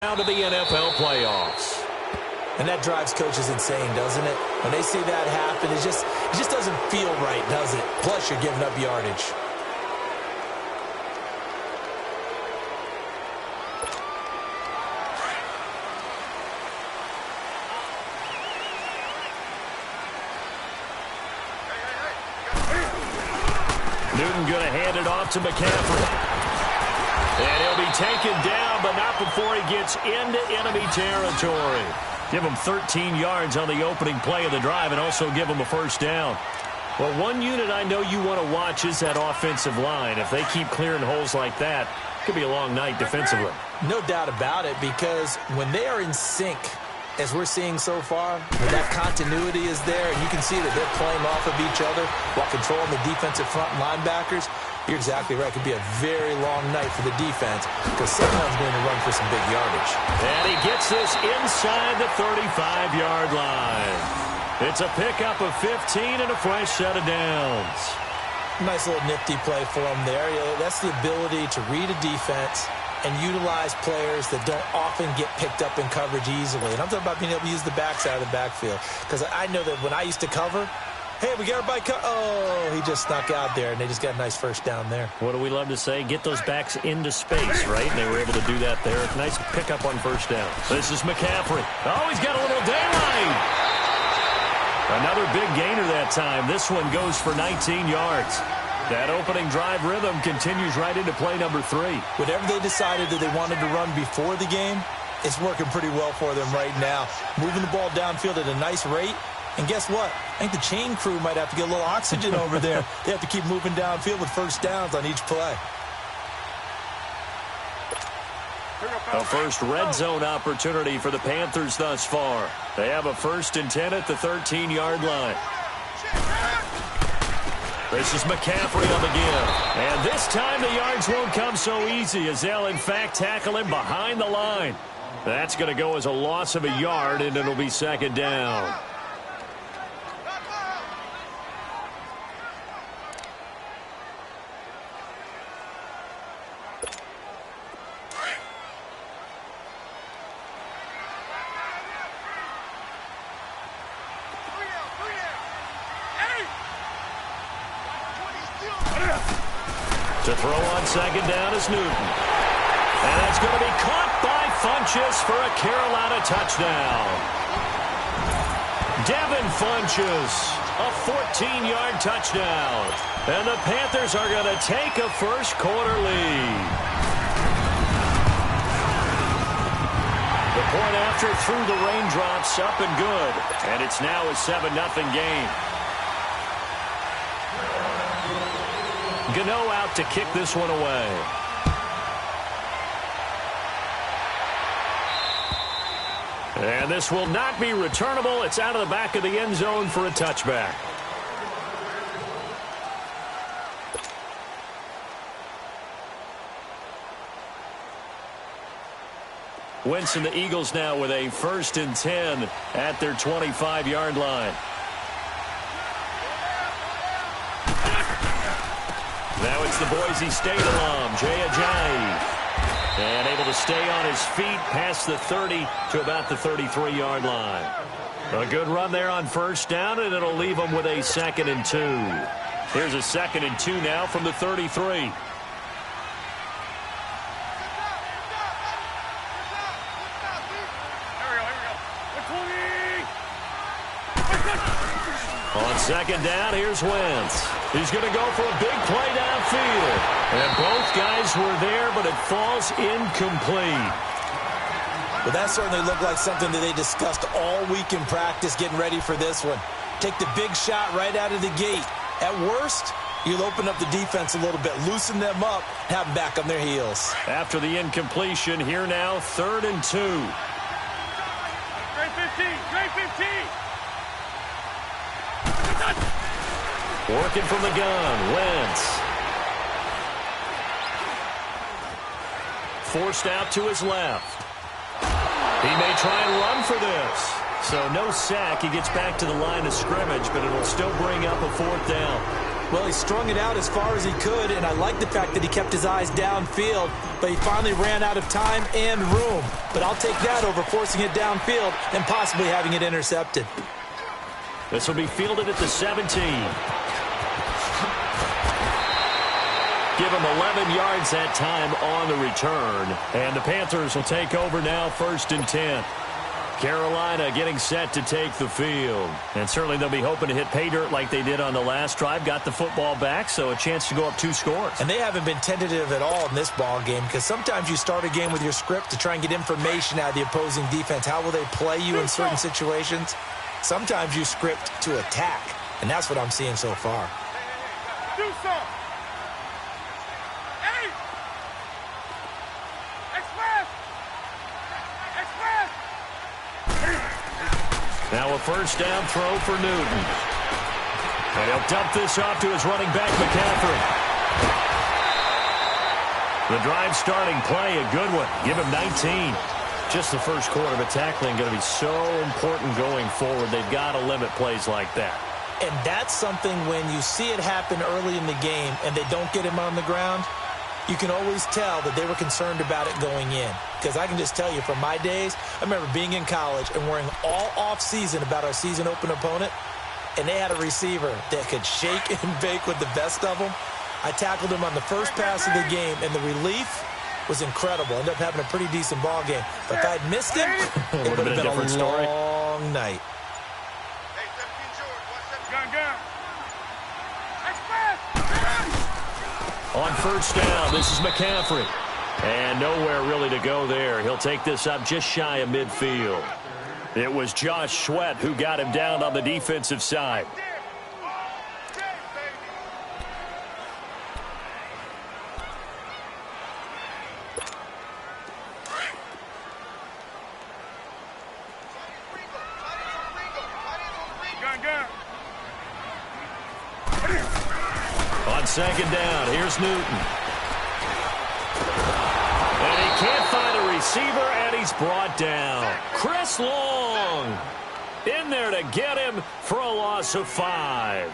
Down to the NFL playoffs. And that drives coaches insane, doesn't it? When they see that happen, it just doesn't feel right, does it? Plus, you're giving up yardage. Newton going to hand it off to McCaffrey. And he'll be taken down, but not before he gets into enemy territory. Give him 13 yards on the opening play of the drive and also give him a first down. Well, one unit I know you want to watch is that offensive line. If they keep clearing holes like that, it could be a long night defensively. No doubt about it, because when they are in sync, as we're seeing so far, when that continuity is there, and you can see that they're playing off of each other while controlling the defensive front linebackers, you're exactly right. It could be a very long night for the defense because someone's going to run for some big yardage. And he gets this inside the 35-yard line. It's a pickup of 15 and a fresh set of downs. Nice little nifty play for him there. That's the ability to read a defense and utilize players that don't often get picked up in coverage easily. And I'm talking about being able to use the backside of the backfield. Because I know that when I used to cover, hey, we got everybody oh, he just snuck out there, and they just got a nice first down there. What do we love to say? Get those backs into space, right? And they were able to do that there. Nice pickup on first down. This is McCaffrey. Oh, he's got a little daylight. Another big gainer that time. This one goes for 19 yards. That opening drive rhythm continues right into play number 3. Whatever they decided that they wanted to run before the game, it's working pretty well for them right now. Moving the ball downfield at a nice rate. And guess what? I think the chain crew might have to get a little oxygen over there. They have to keep moving downfield with first downs on each play. A first red zone opportunity for the Panthers thus far. They have a 1st and 10 at the 13-yard line. This is McCaffrey on the give. And this time the yards won't come so easy as they'll, in fact, tackle him behind the line. That's going to go as a loss of a yard, and it'll be 2nd down. To throw on 2nd down is Newton. And that's going to be caught by Funchess for a Carolina touchdown. Devin Funchess, a 14-yard touchdown. And the Panthers are going to take a first-quarter lead. The point after through the raindrops, up and good. And it's now a 7-0 game. Gano out to kick this one away. And this will not be returnable. It's out of the back of the end zone for a touchback. Wentz and the Eagles now with a 1st and 10 at their 25-yard line. Now it's the Boise State alum, Jay Ajayi. And able to stay on his feet past the 30 to about the 33-yard line. A good run there on first down, and it'll leave him with a 2nd and 2. Here's a 2nd and 2 now from the 33. On 2nd down, here's Wentz. He's going to go for a big play downfield. And both guys were there, but it falls incomplete. Well, that certainly looked like something that they discussed all week in practice getting ready for this one. Take the big shot right out of the gate. At worst, you'll open up the defense a little bit, loosen them up, have them back on their heels. After the incompletion, here now, 3rd and 2. Great 15, great 15. Working from the gun, Wentz. Forced out to his left. He may try and run for this. So no sack. He gets back to the line of scrimmage, but it'll still bring up a 4th down. Well, he strung it out as far as he could, and I like the fact that he kept his eyes downfield, but he finally ran out of time and room. But I'll take that over forcing it downfield and possibly having it intercepted. This will be fielded at the 17. Give him 11 yards that time on the return. And the Panthers will take over now, 1st and 10. Carolina getting set to take the field. And certainly they'll be hoping to hit pay dirt like they did on the last drive. Got the football back, so a chance to go up 2 scores. And they haven't been tentative at all in this ball game, because sometimes you start a game with your script to try and get information out of the opposing defense. How will they play you in certain situations? Sometimes you script to attack, and that's what I'm seeing so far. Do so. Hey! Now a first down throw for Newton. And he'll dump this off to his running back, McCaffrey. The drive starting play, a good one. Give him 19. Just the first quarter, but tackling going to be so important going forward. They've got to limit plays like that. And that's something when you see it happen early in the game and they don't get him on the ground, you can always tell that they were concerned about it going in. Because I can just tell you from my days, I remember being in college and worrying all off-season about our season open opponent, and they had a receiver that could shake and bake with the best of them. I tackled him on the first pass of the game, and the relief was incredible. Ended up having a pretty decent ball game. But if I'd missed him, it would have been a different story. long night. On first down, this is McCaffrey. And nowhere really to go there. He'll take this up just shy of midfield. It was Josh Sweat who got him down on the defensive side. On second down, here's Newton. And he can't find a receiver, and he's brought down. Chris Long in there to get him for a loss of 5.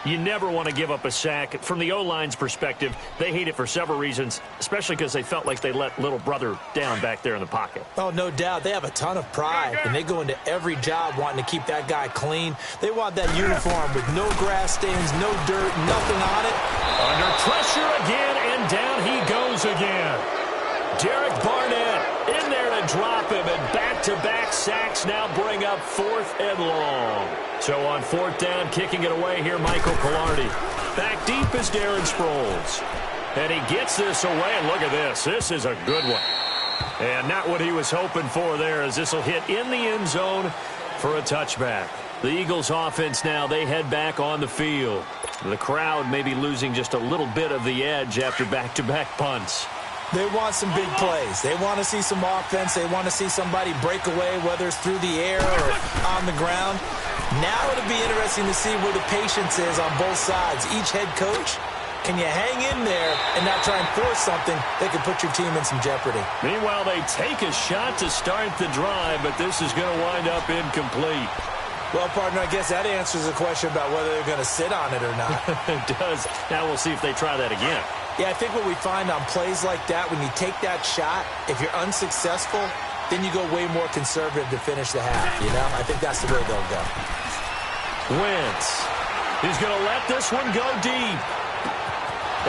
You never want to give up a sack. From the O-line's perspective, they hate it for several reasons, especially because they felt like they let little brother down back there in the pocket. Oh, no doubt. They have a ton of pride, and they go into every job wanting to keep that guy clean. They want that uniform with no grass stains, no dirt, nothing on it. Under pressure again, and down he goes again. Derek Barnett in there to drop him, and back-to-back sacks now bring up 4th and long. So on 4th down, kicking it away here, Michael Pilardi. Back deep is Darren Sproles. And he gets this away, and look at this. This is a good one. And not what he was hoping for there, as this will hit in the end zone for a touchback. The Eagles offense now, they head back on the field. The crowd may be losing just a little bit of the edge after back-to-back punts. They want some big plays. They want to see some offense. They want to see somebody break away, whether it's through the air or on the ground. Now it'll be interesting to see where the patience is on both sides. Each head coach, can you hang in there and not try and force something that could put your team in some jeopardy? Meanwhile, they take a shot to start the drive, but this is going to wind up incomplete. Well, partner, I guess that answers the question about whether they're going to sit on it or not. It does. Now we'll see if they try that again. Yeah, I think what we find on plays like that, when you take that shot, if you're unsuccessful, then you go way more conservative to finish the half, you know? I think that's the way they'll go. Wentz. He's going to let this one go deep.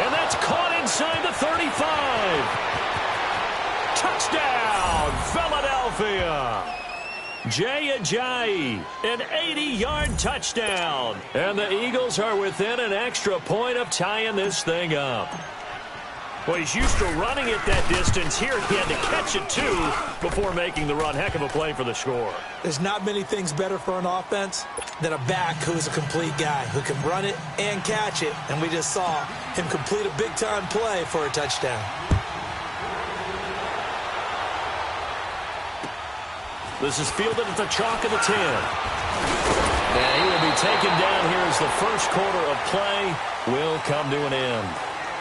And that's caught inside the 35. Touchdown, Philadelphia. Jay Ajayi, an 80-yard touchdown. And the Eagles are within an extra point of tying this thing up. Well, he's used to running it that distance. Here he had to catch it, too, before making the run. Heck of a play for the score. There's not many things better for an offense than a back who's a complete guy, who can run it and catch it. And we just saw him complete a big-time play for a touchdown. This is fielded at the chalk of the 10. And he will be taken down here as the first quarter of play will come to an end.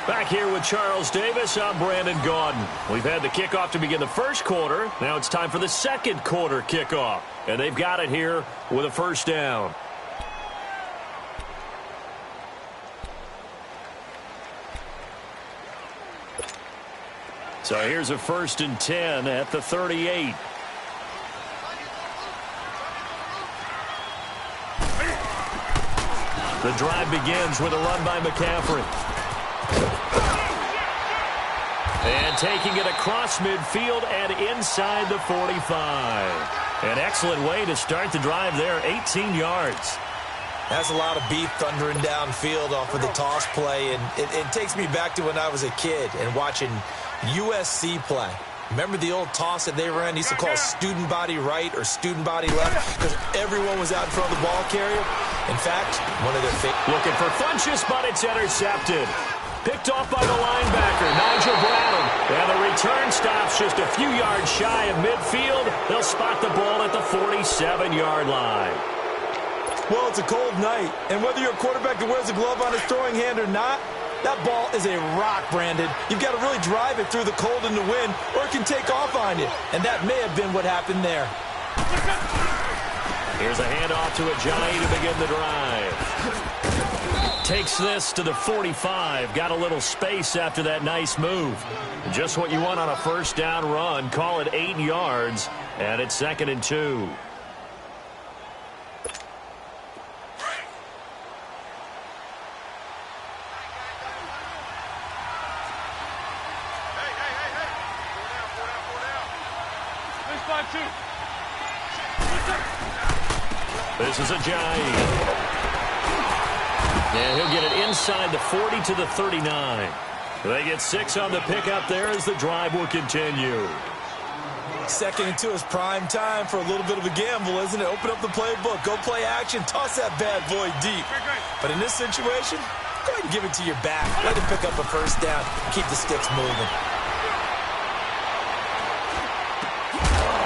Back here with Charles Davis, I'm Brandon Gaudin. We've had the kickoff to begin the first quarter. Now it's time for the second quarter kickoff. And they've got it here with a first down. So here's a 1st and 10 at the 38. The drive begins with a run by McCaffrey. And taking it across midfield and inside the 45. An excellent way to start the drive there, 18 yards. That's a lot of beef thundering downfield off of the toss play, and it takes me back to when I was a kid and watching USC play. Remember the old toss that they ran? They used to call student body right or student body left because everyone was out in front of the ball carrier. In fact, one of their looking for Funchess, but it's intercepted. Picked off by the linebacker, Nigel Bradham. And the return stops just a few yards shy of midfield. They'll spot the ball at the 47-yard line. Well, it's a cold night, and whether you're a quarterback that wears a glove on his throwing hand or not, that ball is a rock, Brandon. You've got to really drive it through the cold and the wind, or it can take off on you. And that may have been what happened there. Here's a handoff to Ajayi to begin the drive. Takes this to the 45. Got a little space after that nice move. Just what you want on a first down run. Call it 8 yards, and it's 2nd and 2. This is Ajayi. And he'll get it inside the 40 to the 39. They get 6 on the pickup there as the drive will continue. 2nd and 2 is prime time for a little bit of a gamble, isn't it? Open up the playbook, go play action, toss that bad boy deep. But in this situation, go ahead and give it to your back. Let him pick up a first down, keep the sticks moving.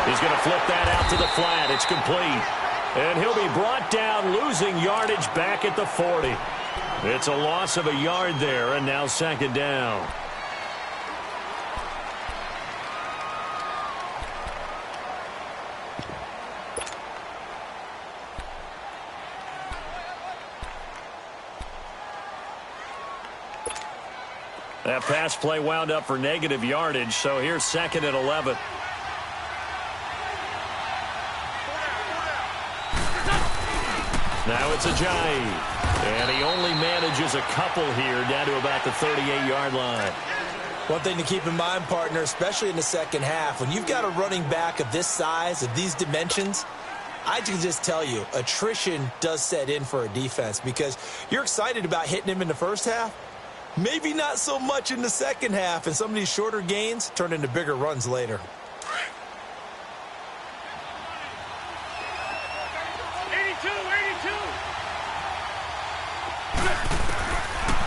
He's going to flip that out to the flat. It's complete. And he'll be brought down, losing yardage back at the 40. It's a loss of a yard there, and now 2nd down. That pass play wound up for negative yardage, so here's 2nd and 11. Now it's Ajayi. And he only manages a couple here down to about the 38-yard line. One thing to keep in mind, partner, especially in the second half, when you've got a running back of this size, of these dimensions, I can just tell you, attrition does set in for a defense because you're excited about hitting him in the first half. Maybe not so much in the second half, and some of these shorter gains turn into bigger runs later.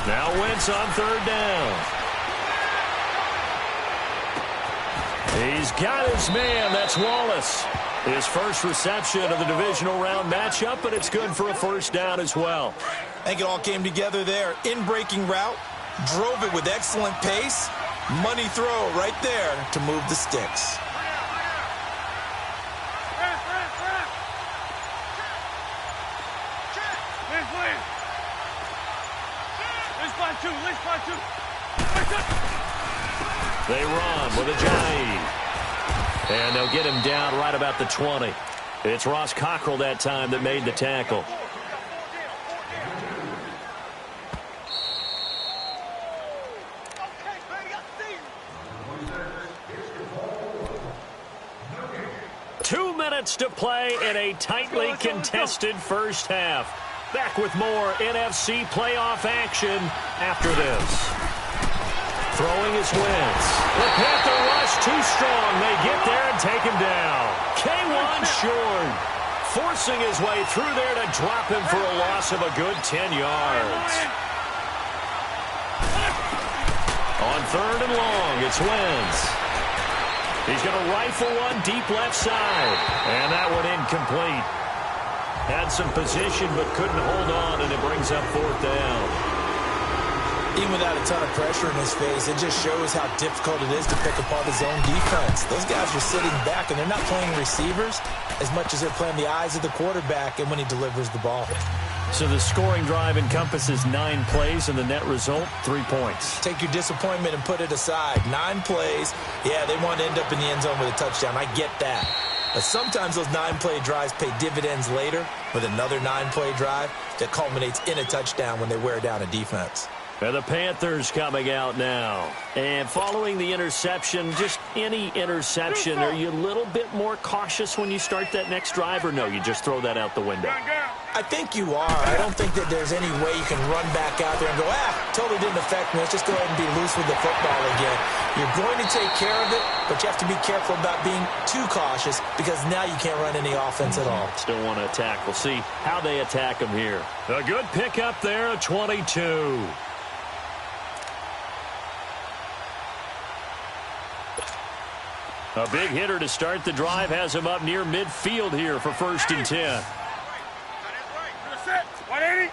Now Wentz on 3rd down. He's got his man. That's Wallace. His first reception of the divisional round matchup, but it's good for a first down as well. I think it all came together there. In-breaking route, drove it with excellent pace. Money throw right there to move the sticks. They run with Ajayi. And they'll get him down right about the 20. It's Ross Cockrell that time that made the tackle. Two minutes to play in a tightly contested first half. Back with more NFC playoff action after this. Throwing his Wentz. The Panther rush too strong. They get there and take him down. K1 short. Forcing his way through there to drop him for a loss of a good 10 yards. On 3rd and long, it's Wentz. He's going to rifle one deep left side. And that one incomplete. Had some position but couldn't hold on, and it brings up 4th down. Even without a ton of pressure in his face, it just shows how difficult it is to pick apart his own defense. Those guys are sitting back, and they're not playing receivers as much as they're playing the eyes of the quarterback and when he delivers the ball. So the scoring drive encompasses 9 plays, and the net result, 3 points. Take your disappointment and put it aside. 9 plays. Yeah, they want to end up in the end zone with a touchdown. I get that. But sometimes those 9-play drives pay dividends later with another 9-play drive that culminates in a touchdown when they wear down a defense. And the Panthers coming out now. And following the interception, just any interception, are you a little bit more cautious when you start that next drive, or no, you just throw that out the window? I think you are. I don't think that there's any way you can run back out there and go, totally didn't affect me. Let's just go ahead and be loose with the football again. You're going to take care of it, but you have to be careful about being too cautious because now you can't run any offense at all. Still want to attack. We'll see how they attack them here. A good pickup there, 22. A big hitter to start the drive has him up near midfield here for 1st and 10. 180.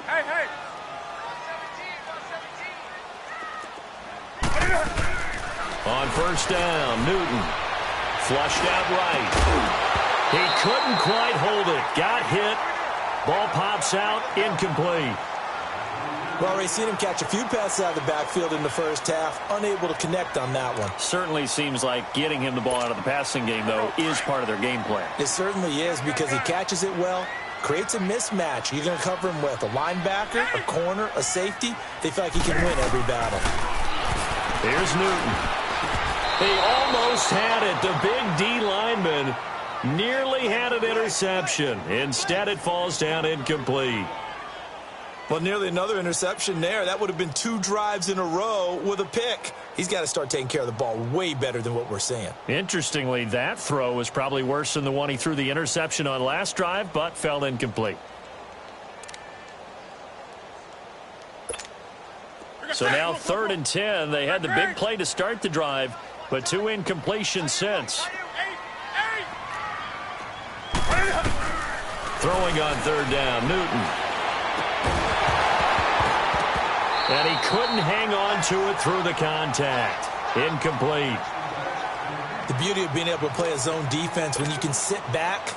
Hey. On 1st down, Newton. Flushed out right. He couldn't quite hold it. Got hit. Ball pops out, incomplete. Well, we've seen him catch a few passes out of the backfield in the first half, unable to connect on that one. Certainly seems like getting him the ball out of the passing game, though, is part of their game plan. It certainly is because he catches it well, creates a mismatch. You're going to cover him with a linebacker, a corner, a safety. They feel like he can win every battle. Here's Newton. He almost had it. The big D lineman nearly had an interception. Instead, it falls down incomplete. Well, nearly another interception there. That would have been 2 drives in a row with a pick. He's got to start taking care of the ball way better than what we're seeing. Interestingly, that throw was probably worse than the one he threw the interception on last drive, but fell incomplete. So now 3rd and 10. They had the big play to start the drive, but 2 incompletions since. Throwing on 3rd down, Newton. And he couldn't hang on to it through the contact. Incomplete. The beauty of being able to play a zone defense when you can sit back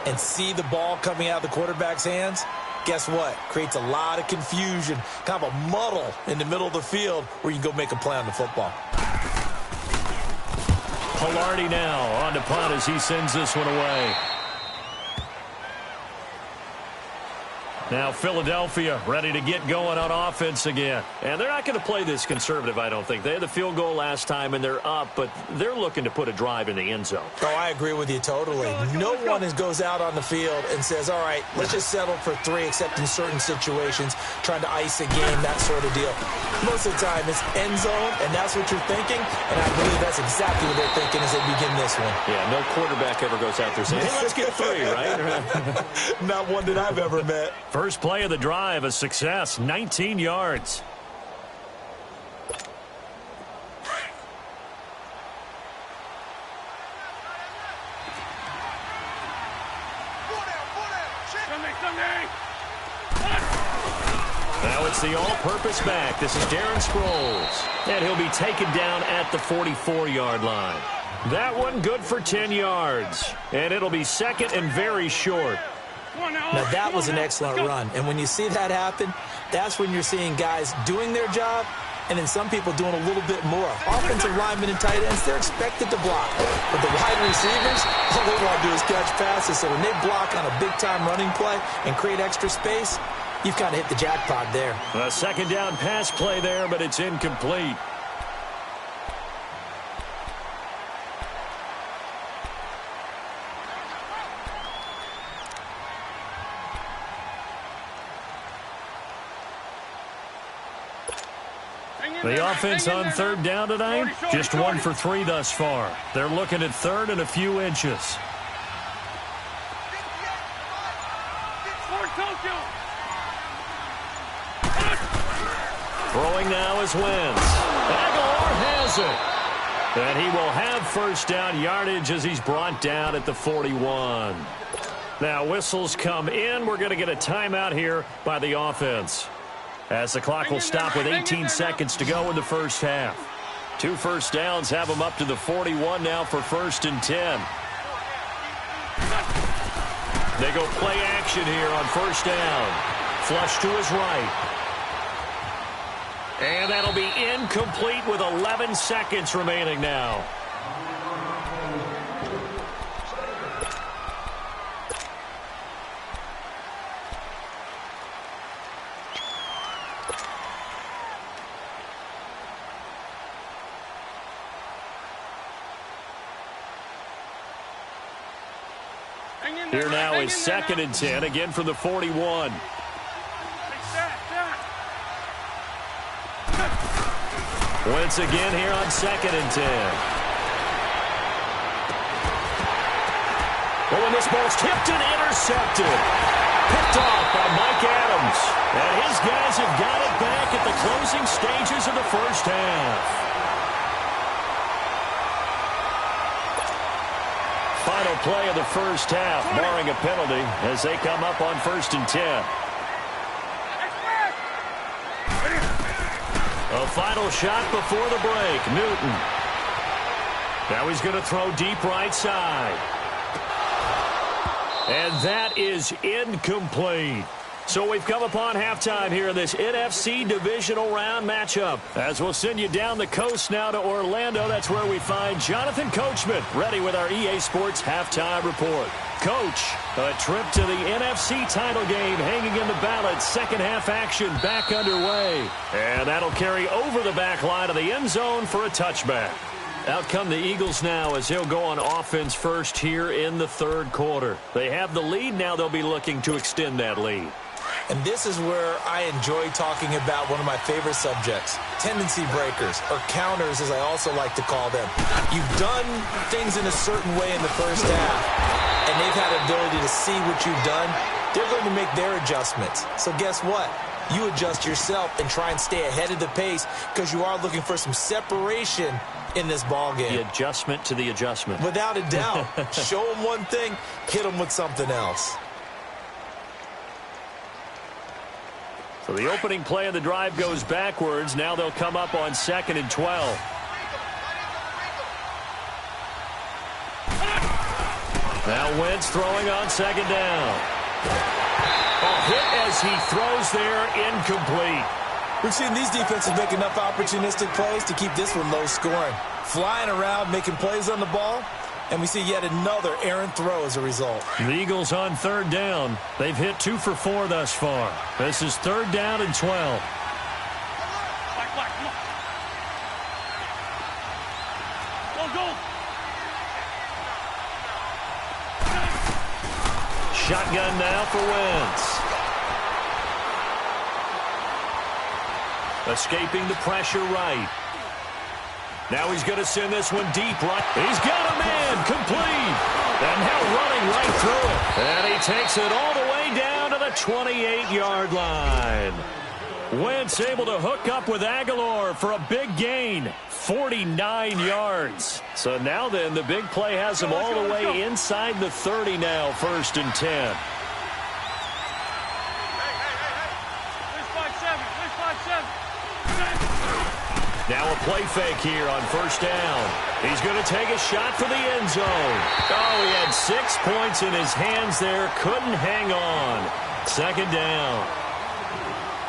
and see the ball coming out of the quarterback's hands, guess what? Creates a lot of confusion, kind of a muddle in the middle of the field where you can go make a play on the football. Pilardi now on to punt as he sends this one away. Now Philadelphia ready to get going on offense again. And they're not going to play this conservative, I don't think. They had the field goal last time, and they're up, but they're looking to put a drive in the end zone. Oh, I agree with you totally. No one goes out on the field and says, all right, let's just settle for 3, except in certain situations, trying to ice a game, that sort of deal. Most of the time, it's end zone, and that's what you're thinking, and I believe that's exactly what they're thinking as they begin this one. Yeah, no quarterback ever goes out there saying, hey, let's get 3, right? Not one that I've ever met. First play of the drive, a success, 19 yards. Now it's the all-purpose back. This is Darren Sproles. And he'll be taken down at the 44-yard line. That one good for 10 yards. And it'll be 2nd and very short. Now, that was an excellent run. And when you see that happen, that's when you're seeing guys doing their job and then some people doing a little bit more. Offensive linemen and tight ends, they're expected to block. But the wide receivers, all they want to do is catch passes. So when they block on a big-time running play and create extra space, you've kind of hit the jackpot there. A 2nd down pass play there, but it's incomplete. The offense on 3rd down tonight, just 1 for 3 thus far. They're looking at 3rd and a few inches. Throwing now is Wentz. Aguilar has it. And he will have 1st down yardage as he's brought down at the 41. Now whistles come in. We're going to get a timeout here by the offense, as the clock will stop with 18 seconds to go in the first half. 2 first downs have them up to the 41 now for 1st and 10. They go play action here on first down. Flush to his right. And that'll be incomplete with 11 seconds remaining now. Here now is 2nd and 10, again from the 41. Wentz again here on 2nd and 10. Oh, and this ball's tipped and intercepted. Picked off by Mike Adams. And his guys have got it back at the closing stages of the first half. Final play of the first half, barring a penalty, as they come up on 1st and 10. A final shot before the break. Newton. Now he's going to throw deep right side. And that is incomplete. So we've come upon halftime here in this NFC divisional round matchup. As we'll send you down the coast now to Orlando, that's where we find Jonathan Coachman, ready with our EA Sports halftime report. Coach, a trip to the NFC title game hanging in the balance. Second half action back underway. And that'll carry over the back line of the end zone for a touchback. Out come the Eagles now as he'll go on offense first here in the third quarter. They have the lead. Now they'll be looking to extend that lead. And this is where I enjoy talking about one of my favorite subjects, tendency breakers, or counters as I also like to call them. You've done things in a certain way in the first half, and they've had the ability to see what you've done. They're going to make their adjustments. So guess what? You adjust yourself and try and stay ahead of the pace because you are looking for some separation in this ball game. The adjustment to the adjustment. Without a doubt. Show them one thing, hit them with something else. So the opening play of the drive goes backwards. Now they'll come up on 2nd and 12. Now Wentz throwing on 2nd down. A hit as he throws there, incomplete. We've seen these defenses make enough opportunistic plays to keep this one low scoring. Flying around, making plays on the ball, and we see yet another errant throw as a result. The Eagles on 3rd down. They've hit 2 for 4 thus far. This is 3rd down and 12. Shotgun now for Wentz. Escaping the pressure right. Now he's going to send this one deep right. He's got a man complete. And now running right through it. And he takes it all the way down to the 28-yard line. Wentz able to hook up with Aguilar for a big gain. 49 yards. So now then, the big play has him all the way inside the 30 now, 1st and 10. Now a play fake here on 1st down. He's going to take a shot for the end zone. Oh, he had 6 points in his hands there. Couldn't hang on. 2nd down.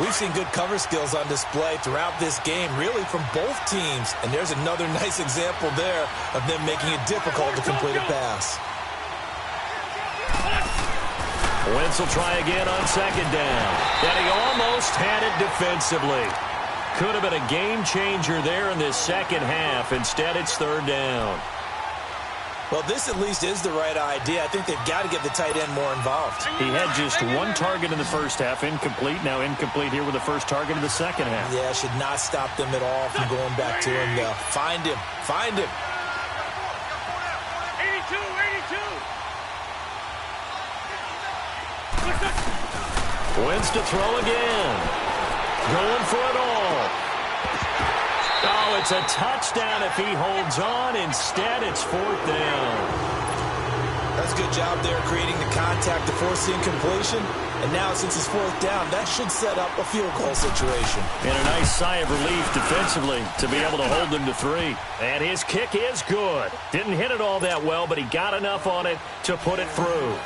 We've seen good cover skills on display throughout this game, really from both teams. And there's another nice example there of them making it difficult to complete a pass. Wentz will try again on 2nd down. And he almost had it defensively. Could have been a game changer there in this second half. Instead, it's 3rd down. Well, this at least is the right idea. I think they've got to get the tight end more involved. He had just 1 target in the first half, incomplete. Now incomplete here with the first target of the second half. Yeah, should not stop them at all from going back to him, though. Find him. Find him. 82, 82. Wentz to throw again. Going for it all. Oh, it's a touchdown if he holds on. Instead, it's 4th down. That's a good job there creating the contact to force the incompletion. And now, since it's 4th down, that should set up a field goal situation. And a nice sigh of relief defensively to be able to hold them to 3. And his kick is good. Didn't hit it all that well, but he got enough on it to put it through.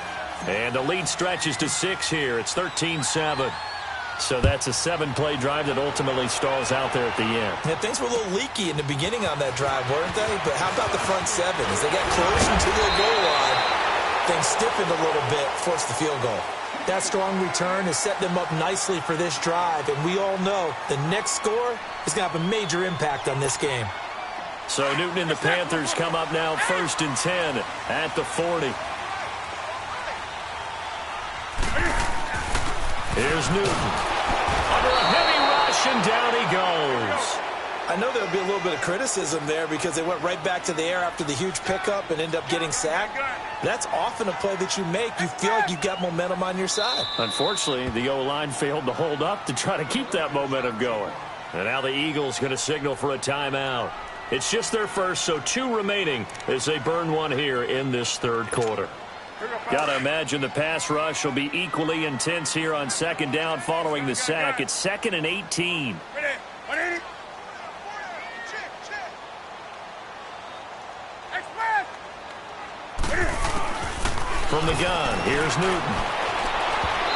And the lead stretches to 6 here. It's 13-7. So that's a 7-play drive that ultimately stalls out there at the end. Yeah, things were a little leaky in the beginning on that drive, weren't they? But how about the front 7? As they got closer to the goal line, things stiffened a little bit, forced the field goal. That strong return has set them up nicely for this drive, and we all know the next score is going to have a major impact on this game. So Newton and the Panthers come up now 1st and 10 at the 40. Here's Newton. Under a heavy rush, and down he goes. I know there'll be a little bit of criticism there because they went right back to the air after the huge pickup and ended up getting sacked. That's often a play that you make. You feel like you've got momentum on your side. Unfortunately, the O-line failed to hold up to try to keep that momentum going. And now the Eagles going to signal for a timeout. It's just their first, so 2 remaining as they burn one here in this 3rd quarter. Got to imagine the pass rush will be equally intense here on 2nd down following the sack. It's 2nd and 18. From the gun, here's Newton.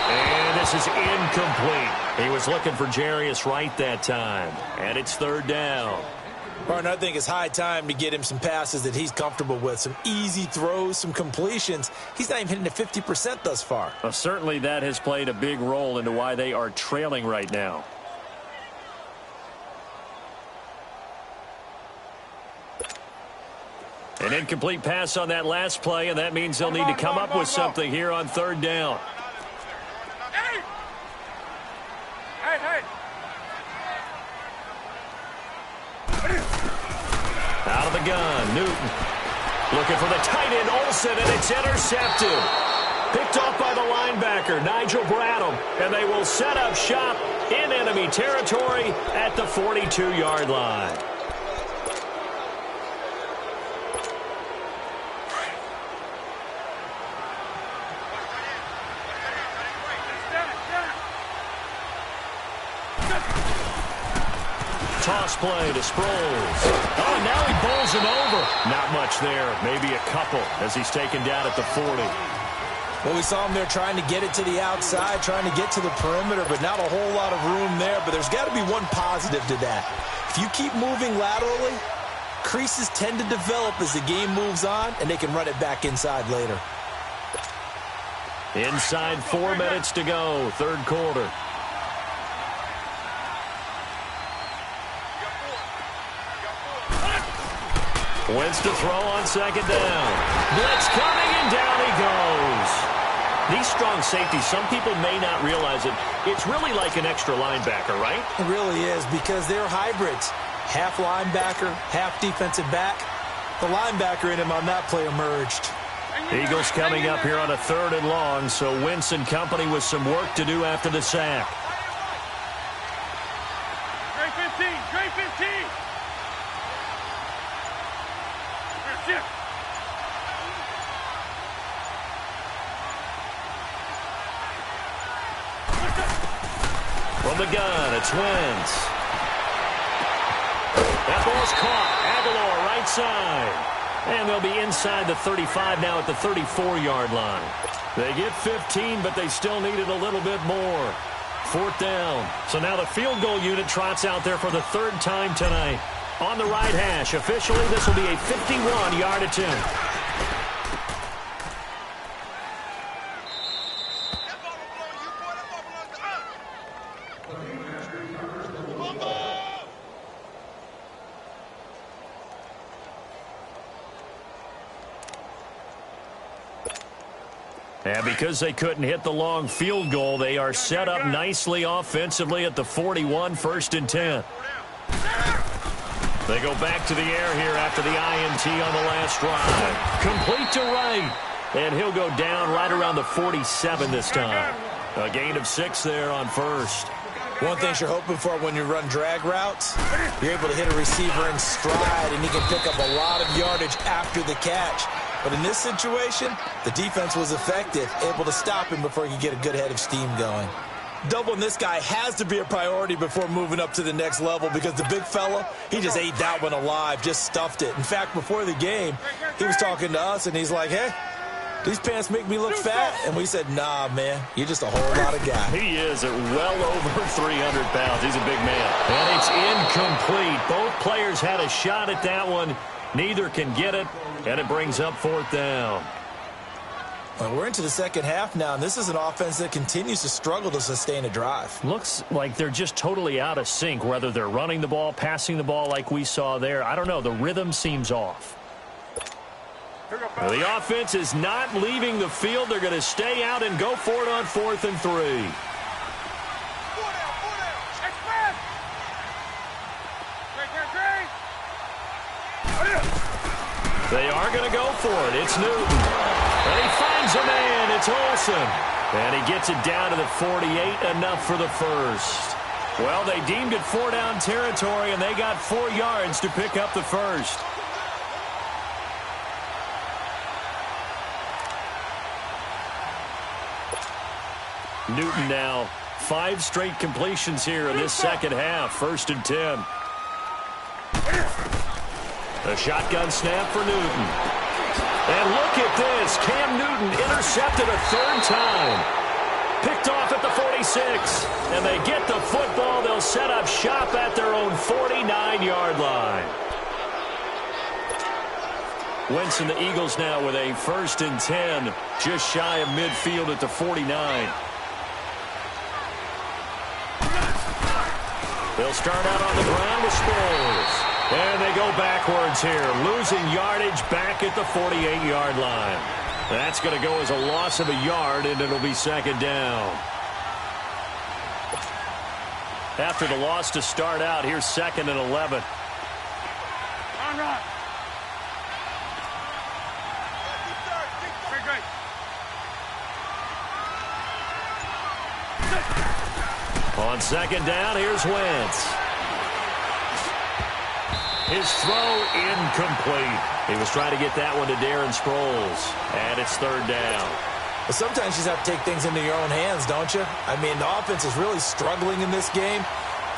And this is incomplete. He was looking for Jarius Wright that time. And it's 3rd down. Martin, I think it's high time to get him some passes that he's comfortable with. Some easy throws, some completions. He's not even hitting the 50% thus far. Well, certainly that has played a big role into why they are trailing right now. An incomplete pass on that last play, and that means they'll need to come up with something here on 3rd down. Out of the gun, Newton. Looking for the tight end, Olsen, and it's intercepted. Picked off by the linebacker, Nigel Bradham, and they will set up shop in enemy territory at the 42-yard line. Toss play to Sproles. Oh, and now he bowls it over. Not much there. Maybe a couple as he's taken down at the 40. Well, we saw him there trying to get it to the outside, trying to get to the perimeter, but not a whole lot of room there. But there's got to be one positive to that. If you keep moving laterally, creases tend to develop as the game moves on, and they can run it back inside later. Inside 4 minutes to go, 3rd quarter. Wentz to throw on 2nd down. Blitz coming, and down he goes. These strong safeties, some people may not realize it. It's really like an extra linebacker, right? It really is, because they're hybrids. Half linebacker, half defensive back. The linebacker in him on that play emerged. Eagles coming up here on a 3rd and long, so Wentz and company with some work to do after the sack. Trey 15, Trey 15. From the gun, it's Wentz. That ball's caught. Aguilar right side. And they'll be inside the 35 now at the 34-yard line. They get 15, but they still needed a little bit more. 4th down. So now the field goal unit trots out there for the 3rd time tonight. On the right hash. Officially, this will be a 51-yard attempt. And because they couldn't hit the long field goal, they are set up nicely offensively at the 41, 1st and 10. They go back to the air here after the INT on the last drive. Complete to Wright. And he'll go down right around the 47 this time. A gain of 6 there on 1st. One thing you're hoping for when you run drag routes, you're able to hit a receiver in stride, and he can pick up a lot of yardage after the catch. But in this situation, the defense was effective, able to stop him before he could get a good head of steam going. Doubling this guy has to be a priority before moving up to the next level, because the big fella, he just ate that one alive, just stuffed it. In fact, before the game, he was talking to us, and he's like, hey, These pants make me look fat. And we said, nah, man, you're just a whole lot of guy. He is at well over 300 pounds. He's a big man. And it's incomplete. Both players had a shot at that one. Neither can get it, and it brings up 4th down. Well, we're into the second half now, and this is an offense that continues to struggle to sustain a drive. Looks like they're just totally out of sync, whether they're running the ball, passing the ball like we saw there. I don't know. The rhythm seems off. The offense is not leaving the field. They're going to stay out and go for it on 4th and 3. They are going to go for it. It's Newton. And he finds a man. It's Olsen. And he gets it down to the 48, enough for the first. Well, they deemed it 4-down territory, and they got 4 yards to pick up the first. Newton now 5 straight completions here in this second half. 1st and 10. A shotgun snap for Newton. And look at this. Cam Newton intercepted a 3rd time. Picked off at the 46. And they get the football. They'll set up shop at their own 49-yard line. Wentz and the Eagles now with a 1st and 10. Just shy of midfield at the 49. They'll start out on the ground with Sproles. And they go backwards here, losing yardage back at the 48-yard line. That's going to go as a loss of a yard, and it'll be 2nd down. After the loss to start out, here's 2nd and 11. On 2nd down, here's Wentz. His throw incomplete. He was trying to get that one to Darren Sproles. And it's 3rd down. But sometimes you just have to take things into your own hands, don't you? I mean, the offense is really struggling in this game.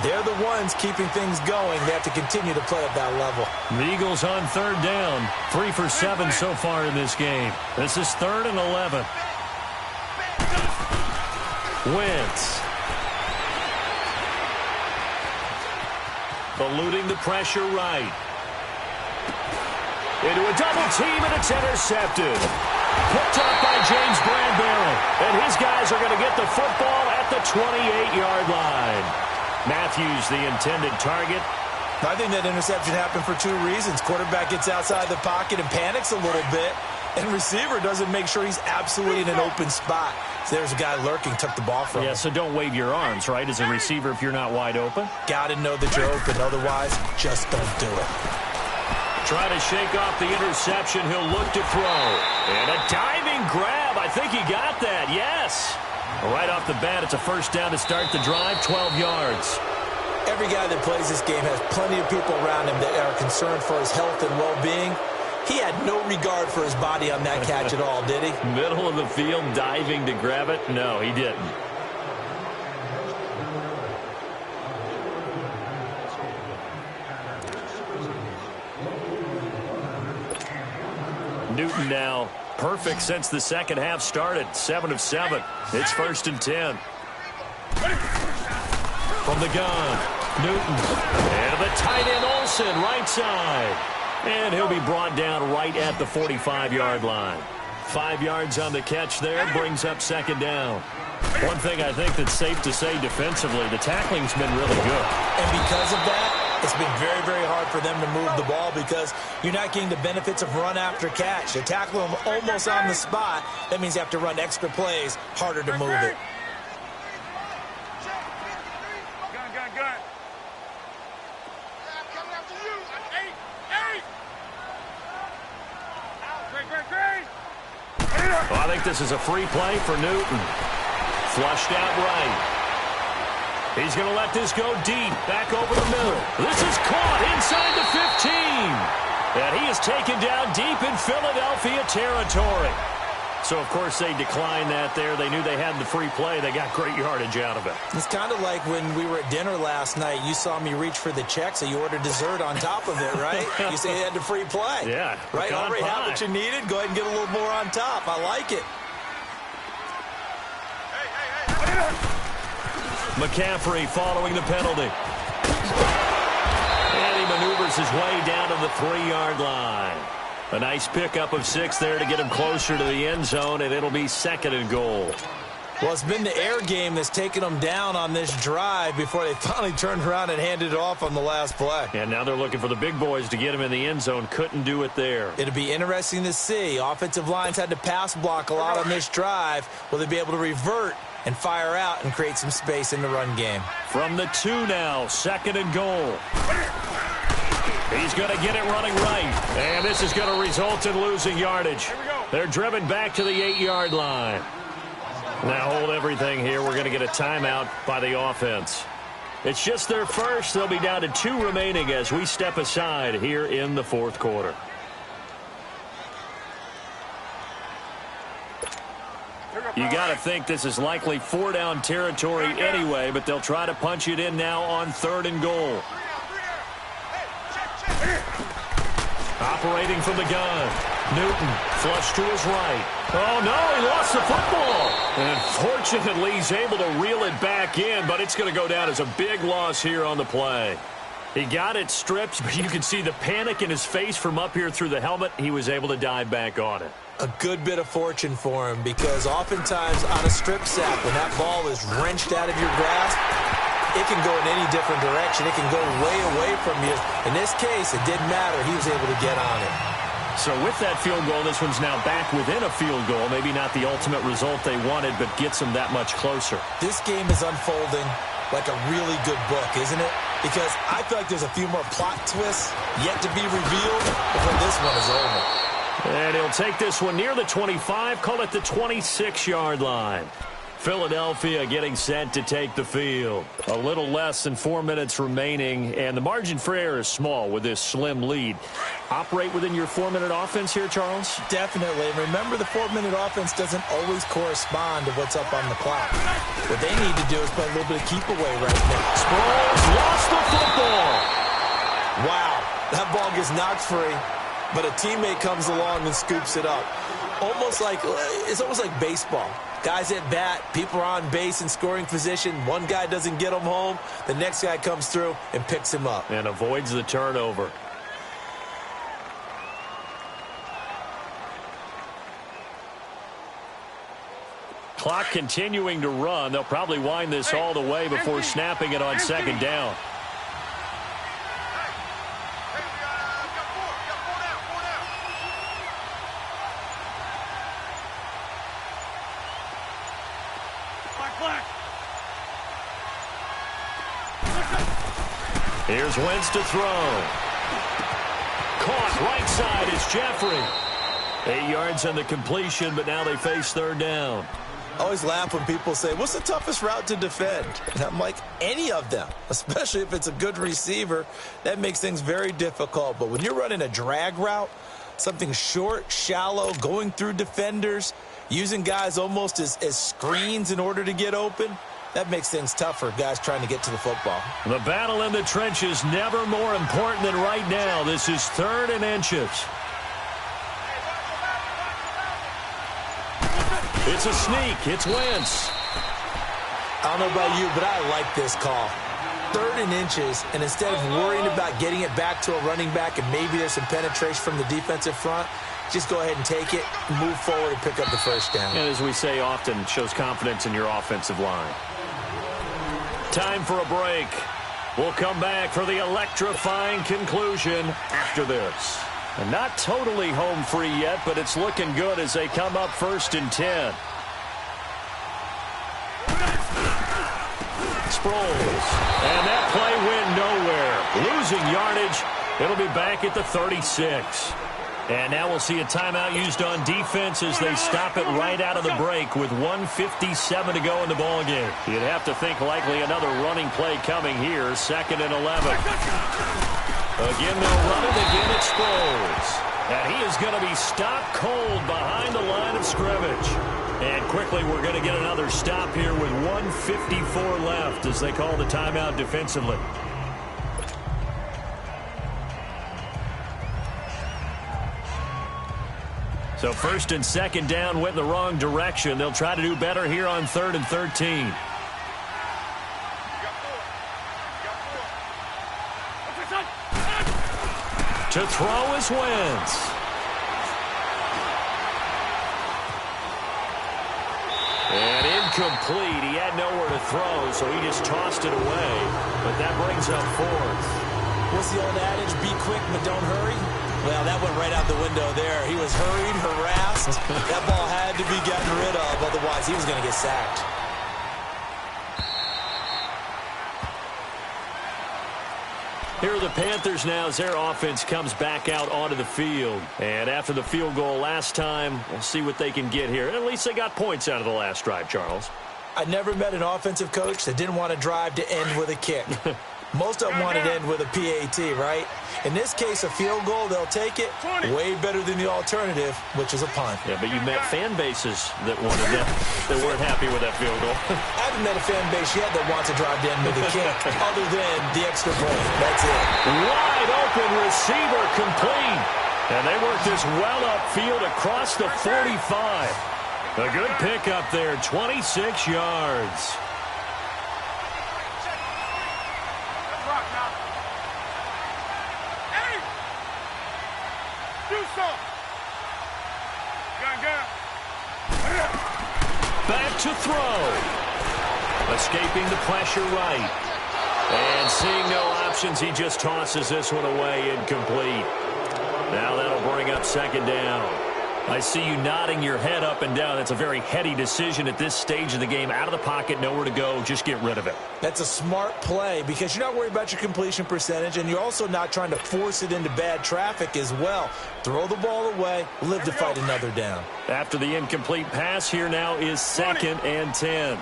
They're the ones keeping things going. They have to continue to play at that level. The Eagles on 3rd down. 3 for 7 so far in this game. This is 3rd and 11. Wentz. Eluding the pressure right. Into a double team, and it's intercepted. Picked up by James Bradbury. And his guys are going to get the football at the 28-yard line. Matthews, the intended target. I think that interception happened for 2 reasons. Quarterback gets outside the pocket and panics a little bit. And receiver doesn't make sure he's absolutely in an open spot. So there's a guy lurking, took the ball from him. Yeah, so don't wave your arms, right, as a receiver if you're not wide open. Got to know that you're open. Otherwise, just don't do it. Try to shake off the interception. He'll look to throw. And a diving grab. I think he got that. Yes. Right off the bat, it's a 1st down to start the drive, 12 yards. Every guy that plays this game has plenty of people around him that are concerned for his health and well-being. He had no regard for his body on that catch at all, did he? Middle of the field, diving to grab it? No, he didn't. Newton now perfect since the second half started. 7 of 7. It's 1st and 10. From the gun, Newton. And the tight end Olsen, right side. And he'll be brought down right at the 45-yard line. 5 yards on the catch there, brings up 2nd down. One thing I think that's safe to say defensively, the tackling's been really good. And because of that, it's been very, very hard for them to move the ball because you're not getting the benefits of run after catch. They tackle them almost on the spot. That means you have to run extra plays, harder to move it. Well, I think this is a free play for Newton. Flushed out right. He's going to let this go deep, back over the middle. This is caught inside the 15. And he is taken down deep in Philadelphia territory. So, of course, they declined that there. They knew they had the free play. They got great yardage out of it. It's kind of like when we were at dinner last night. You saw me reach for the check, so you ordered dessert on top of it, right? You say you had the free play. Yeah. Right? Already have what you needed. Go ahead and get a little more on top. I like it. McCaffrey following the penalty. And he maneuvers his way down to the 3-yard line. A nice pickup of 6 there to get him closer to the end zone, and it'll be 2nd and goal. Well, it's been the air game that's taken them down on this drive before they finally turned around and handed it off on the last play. And now they're looking for the big boys to get him in the end zone. Couldn't do it there. It'll be interesting to see. Offensive lines had to pass block a lot on this drive. Will they be able to revert and fire out and create some space in the run game? From the 2 now, 2nd and goal. He's going to get it running right. And this is going to result in losing yardage. They're driven back to the 8-yard line. Now hold everything here. We're going to get a timeout by the offense. It's just their first. They'll be down to 2 remaining as we step aside here in the 4th quarter. You got to think this is likely 4-down territory anyway, but they'll try to punch it in now on 3rd and goal. Operating from the gun. Newton, flush to his right. Oh, no, he lost the football. And fortunately, he's able to reel it back in, but it's going to go down as a big loss here on the play. He got it stripped, but you can see the panic in his face from up here through the helmet. He was able to dive back on it. A good bit of fortune for him, because oftentimes on a strip sack, when that ball is wrenched out of your grasp, it can go in any different direction. It can go way away from you. In this case, it didn't matter. He was able to get on it. So with that field goal, this one's now back within a field goal. Maybe not the ultimate result they wanted, but gets them that much closer. This game is unfolding like a really good book, isn't it? Because I feel like there's a few more plot twists yet to be revealed before this one is over. And he'll take this one near the 25, call it the 26-yard line. Philadelphia getting set to take the field. A little less than 4 minutes remaining, and the margin for error is small with this slim lead. Operate within your 4-minute offense here, Charles? Definitely. Remember, the 4-minute offense doesn't always correspond to what's up on the clock. What they need to do is play a little bit of keep away right now. Sproles lost the football. Wow, that ball gets knocked free, but a teammate comes along and scoops it up. It's almost like baseball. Guys at bat, people are on base in scoring position. One guy doesn't get him home. The next guy comes through and picks him up. And avoids the turnover. Clock continuing to run. They'll probably wind this all the way before snapping it on 2nd down. Here's Wentz to throw. Caught right side is Jeffrey. 8 yards on the completion, but now they face 3rd down. I always laugh when people say, what's the toughest route to defend? And I'm like, any of them, especially if it's a good receiver. That makes things very difficult. But when you're running a drag route, something short, shallow, going through defenders, using guys almost as screens in order to get open, that makes things tough for guys trying to get to the football. The battle in the trenches never more important than right now. This is 3rd and inches. It's a sneak. It's Wentz. I don't know about you, but I like this call. 3rd and inches, and instead of worrying about getting it back to a running back and maybe there's some penetration from the defensive front, just go ahead and take it, move forward, and pick up the 1st down. And as we say often, shows confidence in your offensive line. Time for a break. We'll come back for the electrifying conclusion after this. And not totally home free yet, but it's looking good as they come up 1st and 10. Sproles. And that play went nowhere. Losing yardage. It'll be back at the 36. And now we'll see a timeout used on defense as they stop it right out of the break with 1:57 to go in the ballgame. You'd have to think likely another running play coming here, 2nd and 11. Again, they'll run it. Again, it's Sproles. And he is going to be stopped cold behind the line of scrimmage. And quickly we're going to get another stop here with 1:54 left as they call the timeout defensively. So first and second down went in the wrong direction. They'll try to do better here on 3rd and 13. To throw is Wentz. And incomplete. He had nowhere to throw, so he just tossed it away. But that brings up 4th. What's the old adage? Be quick, but don't hurry. Well, that went right out the window there. He was hurried, harassed. That ball had to be gotten rid of, otherwise he was going to get sacked. Here are the Panthers now as their offense comes back out onto the field. And after the field goal last time, we'll see what they can get here. And at least they got points out of the last drive, Charles. I never met an offensive coach that didn't want to drive to end with a kick. Most of them want to end with a PAT, right? In this case, a field goal, they'll take it. Way better than the alternative, which is a punt. Yeah, but you met fan bases that wanted that weren't happy with that field goal. I haven't met a fan base yet that wants to drive to end with a kick, other than the extra point. That's it. Wide open receiver complete. And they work this well upfield across the 45. A good pickup there, 26 yards. Back to throw. Escaping the pressure right. And seeing no options, he just tosses this one away, incomplete. Now that'll bring up second down. I see you nodding your head up and down. That's a very heady decision at this stage of the game. Out of the pocket, nowhere to go. Just get rid of it. That's a smart play because you're not worried about your completion percentage, and you're also not trying to force it into bad traffic as well. Throw the ball away, live to fight another down. After the incomplete pass, here now is 2nd and 10.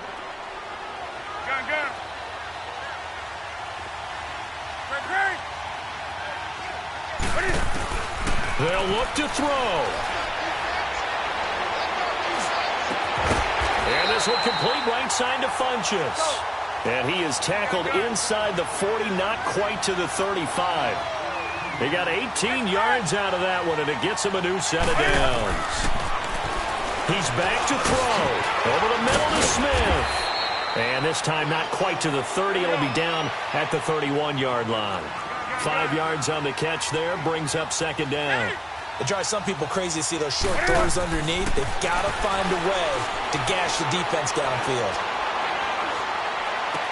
They'll look to throw. And this will complete right side to Funchess. And he is tackled inside the 40, not quite to the 35. He got 18 yards out of that one, and it gets him a new set of downs. He's back to throw. Over the middle to Smith. And this time not quite to the 30. It'll be down at the 31-yard line. 5 yards on the catch there, brings up second down. It drives some people crazy to see those short throws underneath. They've got to find a way to gash the defense downfield.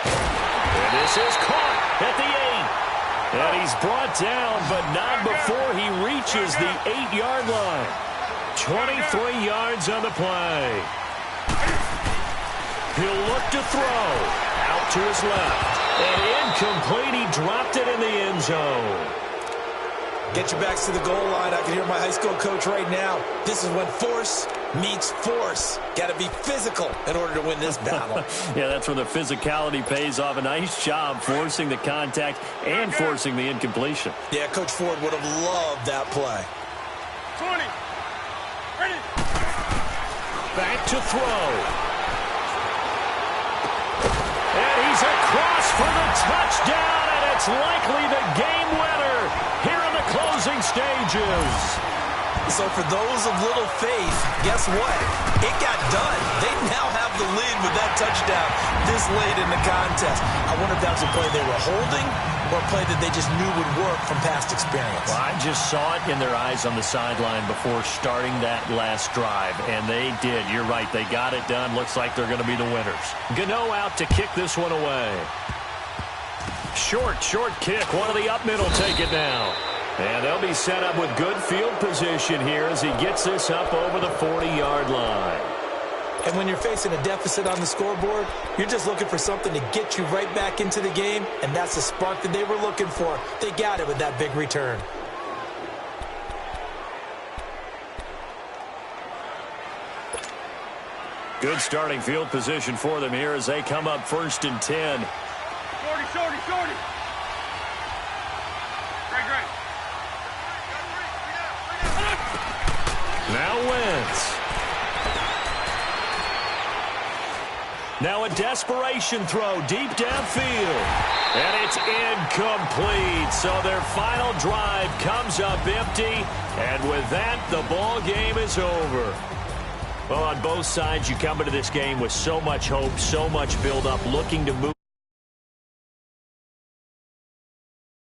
And this is caught at the 8. And he's brought down, but not before he reaches the 8-yard line. 23 yards on the play. He'll look to throw. Out to his left. And incomplete. He dropped it in the end zone. Get your backs to the goal line. I can hear my high school coach right now. This is when force meets force. Got to be physical in order to win this battle. Yeah, that's where the physicality pays off. A nice job forcing the contact and forcing the incompletion. Yeah, Coach Ford would have loved that play. 20. Ready. Back to throw. And he's across for the touchdown, and it's likely the game winner here in the closing stages. So for those of little faith, guess what? It got done. They now have the lead with that touchdown this late in the contest. I wonder if that was a play they were holding or a play that they just knew would work from past experience. Well, I just saw it in their eyes on the sideline before starting that last drive, and they did. You're right. They got it done. Looks like they're going to be the winners. Gano out to kick this one away. Short kick. One of the up middle take it now. And they'll be set up with good field position here as he gets this up over the 40-yard line. And when you're facing a deficit on the scoreboard, you're just looking for something to get you right back into the game, and that's the spark that they were looking for. They got it with that big return. Good starting field position for them here as they come up 1st and 10. Shorty. Great. Now Wentz. Now a desperation throw deep downfield. And it's incomplete. So their final drive comes up empty. And with that, the ball game is over. Well, on both sides, you come into this game with so much hope, so much build-up, looking to move.